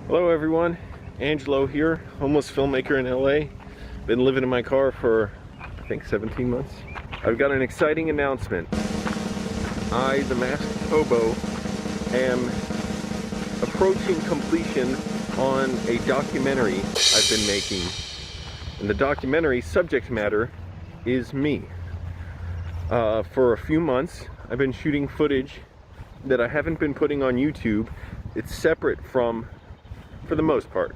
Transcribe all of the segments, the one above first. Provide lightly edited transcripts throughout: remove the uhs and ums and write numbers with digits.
Hello everyone, Angelo here, homeless filmmaker in LA. Been living in my car for, I think, 17 months. I've got an exciting announcement. I, the masked hobo, am approaching completion on a documentary I've been making. And the documentary subject matter is me. For a few months, I've been shooting footage that I haven't been putting on YouTube. It's separate from, for the most part,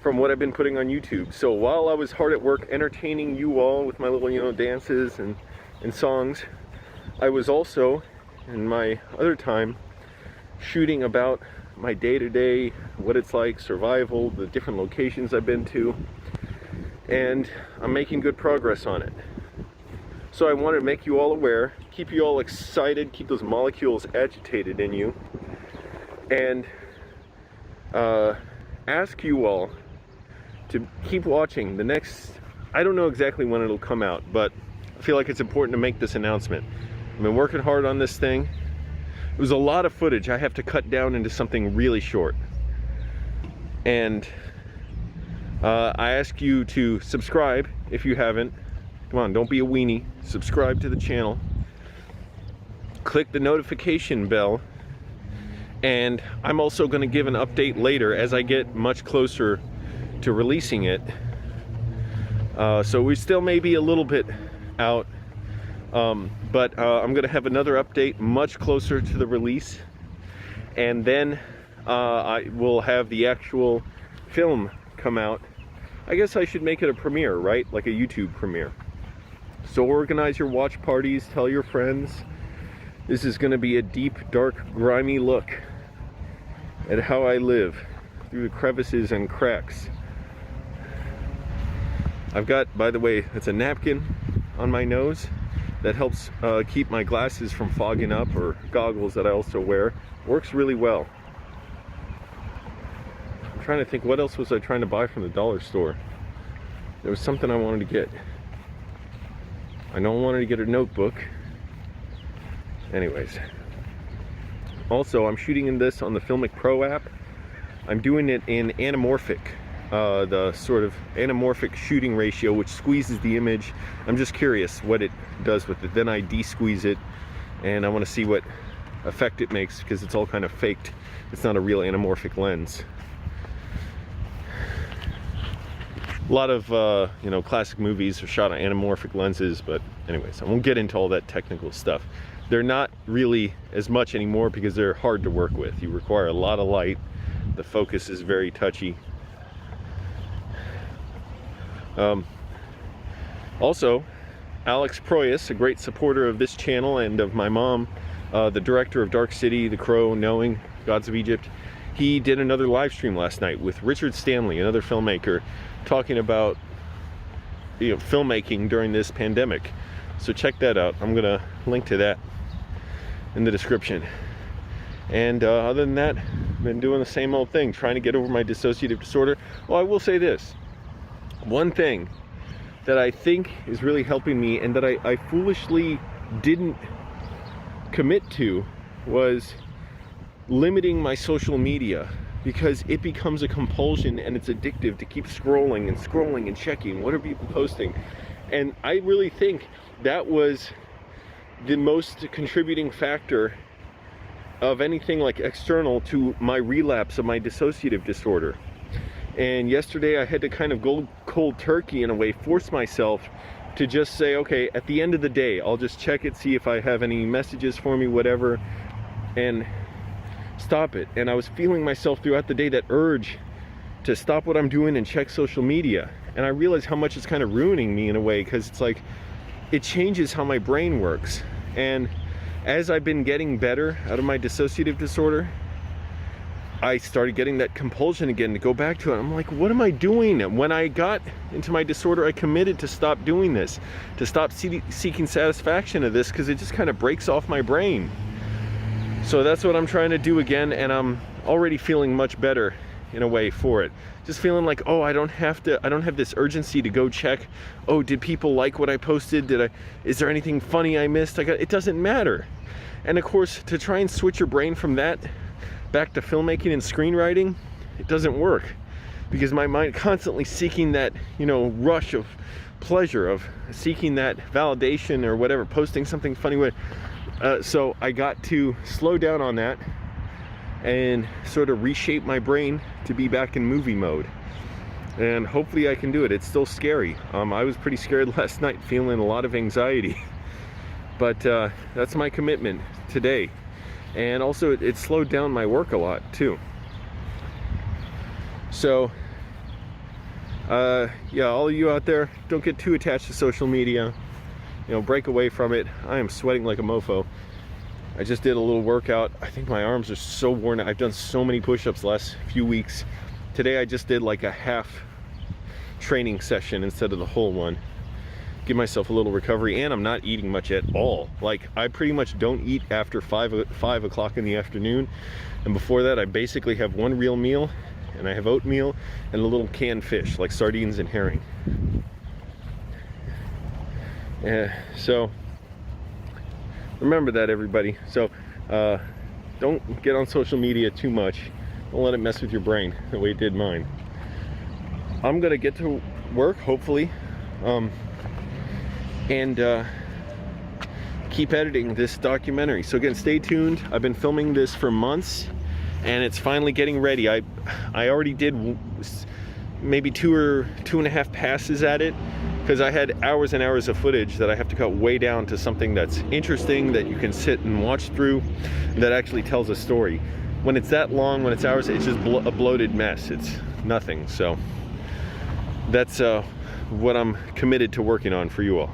from what I've been putting on YouTube. So while I was hard at work entertaining you all with my little, dances and songs, I was also, in my other time, shooting about my day-to-day, what it's like, survival, the different locations I've been to, and I'm making good progress on it. So I wanted to make you all aware, keep you all excited, keep those molecules agitated in you, and ask you all to keep watching the next, I don't know exactly when it'll come out, but I feel like it's important to make this announcement. I've been working hard on this thing. It was a lot of footage I have to cut down into something really short. And I ask you to subscribe if you haven't. Come on, don't be a weenie. Subscribe to the channel. Click the notification bell. And I'm also going to give an update later as I get much closer to releasing it. So we still may be a little bit out. But I'm going to have another update much closer to the release. And then I will have the actual film come out. I guess I should make it a premiere, right? Like a YouTube premiere. So organize your watch parties, tell your friends. This is going to be a deep, dark, grimy look at how I live through the crevices and cracks. I've got, by the way, it's a napkin on my nose that helps keep my glasses from fogging up, or goggles that I also wear. Works really well. I'm trying to think, what else was I trying to buy from the dollar store? There was something I wanted to get. I know I wanted to get a notebook. Anyways. Also, I'm shooting in this on the Filmic Pro app. I'm doing it in anamorphic, the sort of anamorphic shooting ratio, which squeezes the image. I'm just curious what it does with it. Then I de-squeeze it, and I want to see what effect it makes, because it's all kind of faked. It's not a real anamorphic lens. A lot of classic movies are shot on anamorphic lenses, but anyways, I won't get into all that technical stuff. They're not really as much anymore because they're hard to work with. You require a lot of light. The focus is very touchy. Also, Alex Proyas, a great supporter of this channel and of my mom, the director of Dark City, The Crow, Knowing, Gods of Egypt, he did another live stream last night with Richard Stanley, another filmmaker, talking about filmmaking during this pandemic. So check that out. I'm gonna link to that in the description. And other than that, I've been doing the same old thing, trying to get over my dissociative disorder. Well, I will say this. One thing that I think is really helping me, and that I foolishly didn't commit to, was limiting my social media, because it becomes a compulsion and it's addictive to keep scrolling and checking what are people posting. And I really think that was the most contributing factor of anything like external to my relapse of my dissociative disorder. And yesterday I had to kind of go cold turkey in a way, force myself to just say, okay, at the end of the day, I'll just check it, see if I have any messages for me, whatever, and stop it. And I was feeling myself throughout the day, that urge to stop what I'm doing and check social media. And I realized how much it's kind of ruining me in a way, because it's like, it changes how my brain works. And as I've been getting better out of my dissociative disorder, I started getting that compulsion again to go back to it. I'm like, what am I doing? When I got into my disorder, I committed to stop doing this, to stop seeking satisfaction of this, because it just kind of breaks off my brain. So that's what I'm trying to do again, and I'm already feeling much better in a way for it. Just feeling like, oh, I don't have this urgency to go check, oh, did people like what I posted? Is there anything funny I missed? It doesn't matter. And of course, to try and switch your brain from that back to filmmaking and screenwriting it doesn't work, because my mind constantly seeking that, you know, rush of pleasure, of seeking that validation or whatever, posting something funny with. So I got to slow down on that and sort of reshape my brain to be back in movie mode. And hopefully I can do it. It's still scary. I was pretty scared last night, feeling a lot of anxiety. But that's my commitment today. And also it slowed down my work a lot too. So yeah, all of you out there, don't get too attached to social media. You know, break away from it. I am sweating like a mofo. I just did a little workout. I think my arms are so worn out. I've done so many push-ups the last few weeks. Today I just did like a half training session instead of the whole one. Give myself a little recovery, and I'm not eating much at all. Like, I pretty much don't eat after 5 o'clock in the afternoon, and before that I basically have one real meal, and I have oatmeal and a little canned fish like sardines and herring. So remember that, everybody. So don't get on social media too much. Don't let it mess with your brain the way it did mine. I'm gonna get to work, hopefully, and keep editing this documentary. So again, stay tuned. I've been filming this for months, and it's finally getting ready. I already did maybe 2 or 2.5 passes at it, because I had hours and hours of footage that I have to cut way down to something that's interesting, that you can sit and watch through, that actually tells a story. When it's that long, when it's hours, it's just a bloated mess. It's nothing. So that's what I'm committed to working on for you all.